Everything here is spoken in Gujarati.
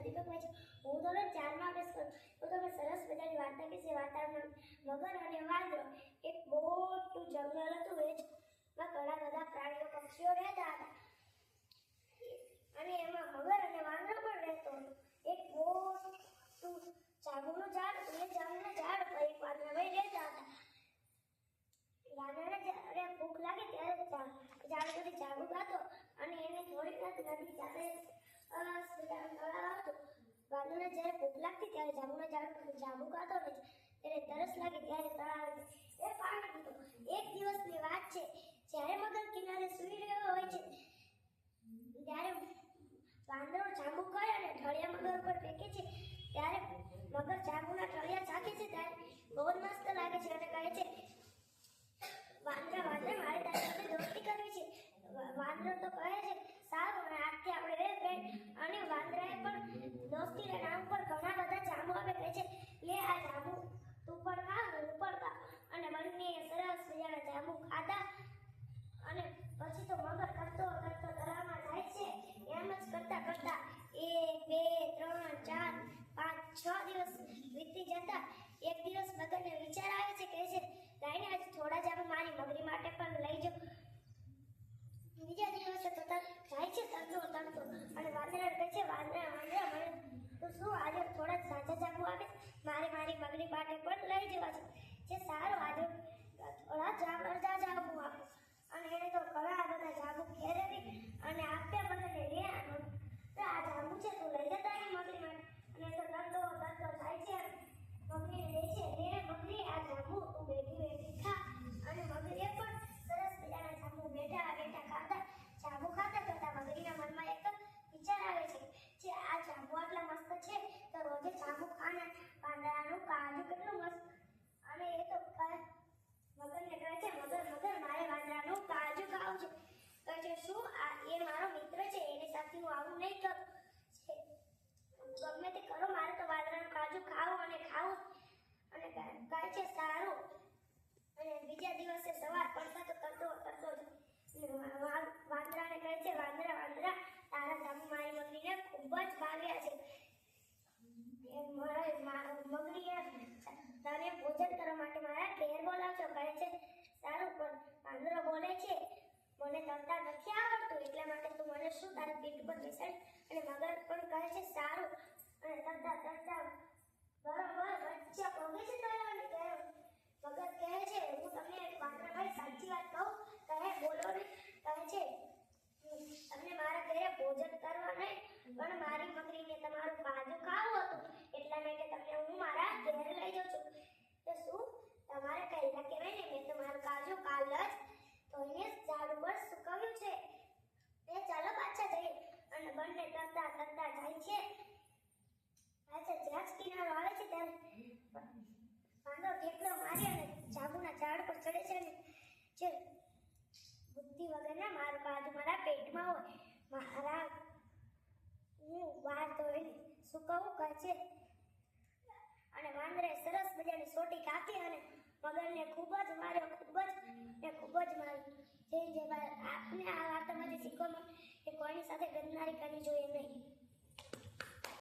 દીપક વાંચે હું ધોરણ 4 માં અભ્યાસ કરું તો તમે સરસ મજાની વાર્તા વિશે વાર્તામાં મગર અને વાંદરો એક મોટું જંગલ હતું એમાં ઘણા બધા પ્રાણીઓ પક્ષીઓ રહેતા હતા અને એમાં મગર અને વાંદરો પણ રહેતો હતો એક મોટું જાંબુનું ઝાડ હતું એ જાંબુના ઝાડ પર એક વાંદરાભાઈ રહેતા હતા વાંદરાને જ્યારે ભૂખ લાગે ત્યારે ઝાડ પરથી જાંબુ ખાતો અને એને થોડીક નદી સાથે તળાવ આવતું વાંદરાને જ્યારે ભૂખ લાગતી ત્યારે જાંબુના ઝાડ પરથી જાંબુ ખાતો ને ત્યારે તરસ લાગે ત્યારે તળાવ એ પાણી પીતો એક દિવસની વાત છે જ્યારે મગર કિનારે સૂઈ રહ્યો હોય છે ત્યારે વાંદરો જાંબુ ખાય અને ઠળિયા મગર ઉપર ફેંકે છે ત્યારે મગર જાંબુના ઠળિયા ચાખે છે ત્યારે બહુ મસ્ત લાગે છે અને કહે છે વાંદરા મારે તારી સાથે દોસ્તી કરવી છે વાંદરો તો કહે છે સારું અને આજથી આપણે રે ફ્રેન્ડ અને વાંદરાએ પણ દોસ્તીના નામ પર ઘણા બધા જાંબુ આપે કહે છે લે આ જાંબુ તું પણ ખા હું પણ ખા અને બંને સરસ મજાના જાંબુ ખાધા અને પછી તો મગર કરતો તળાવમાં જાય છે એમ જ કરતા 1 2 3 4 5 6 દિવસ વીતી જતા એક દિવસ મગરને વિચાર આવે છે કહે છે લાઈને આજે થોડા જાંબુ મારી મગરી માટે પણ લઈ જાઓ બીજા દિવસે તો જાય છે તરતો અને વાંદરા કહે છે વાંદરા મને તો શું આજે થોડા સાચા જાંબુ આપે મારી મગરી માટે પણ લઈ જવા છે જે સારું આજે થોડા જાંબુ આપે અને એને તો ઘણા બધા જાંબુ ખેરવી અને આપ્યા મને લે આનો તો આ જાંબુ છે તું લઈ જતા એની મગરી માટે અને તો તરતો જાય છે મગરી લે છે લે મગરી આ જાંબુ તું બેઠી ખા અને મગરીએ પણ સરસ મજાના જાંબુ બેઠા ખાતા જાંબુ ખાતા મગરીના મનમાં એક વિચાર આવે છે જે આ જાંબુ આટલા મસ્ત છે તો રોજે જાંબુ ખાને પાંદડાનું કાજુ કેટલું મસ્ત અને એ તો મગરને કહે છે મગર મારે વાંદરાનું કાજુ ખાવું છે કહે છે શું એ મારો મિત્ર છે એની સાથે હું આવું નહીં કરું ગમે તે કરો મારે તો વાંદરાનું કાજુ ખાવું અને કહે છે સારું અને બીજા દિવસે સવાર પડતા તો કરતો વાંદરાને કહે છે વાંદરા તારા જાંબુ મારી મગરીને ખૂબ જ ભાવ્યા છે મગરીએ તને ભોજન કરવા માટે મારા ઘેર બોલાવજો કહે છે સારું પણ વાંદરો બોલે છે મને તરતા નથી આવડતું એટલા માટે તું મને શું તારી પીઠ પર બેસાડી અને મગર પણ કહે છે સારું અને તરતા બરોબર વચ્ચે પગે છે તળાવની ત્યારે મગર કહે છે હું તમને વાંદરાભાઈ સાચી વાત કહું કહે બોલો ને કહે છે તમને મારા ઘરે ભોજન કરવા નહીં પણ મારી મગરીને તમારું કાજુ ખાવું હતું એટલા માટે તમને હું મારા ઘેર લઈ જાઉં છું તો શું તમારે કહેલા કહેવાય ને મેં તમારું કાજુ કાલ જ ધોઈને ઝાડ ઉપર સુકવ્યું છે એ ચાલો પાછા જઈએ અને બંને તરતા જાય છે પાછા જ્યાં કિનારો આવે છે ત્યારે વાંદરો ઠેકડો મારી અને જાંબુના ઝાડ પર ચડે છે ને જે બુદ્ધિ વગરના મારું કાજુ મારા પેટમાં હોય હું વાર ધોઈને સુકવું કહે છે અને વાંદરે સરસ મજાની સોટી કાપી અને મગરને ખૂબ જ માર્યો જે આપને આ વાર્તામાંથી શીખવા મળે કે કોઈની સાથે ગંદનારી કરવી જોઈએ નહીં.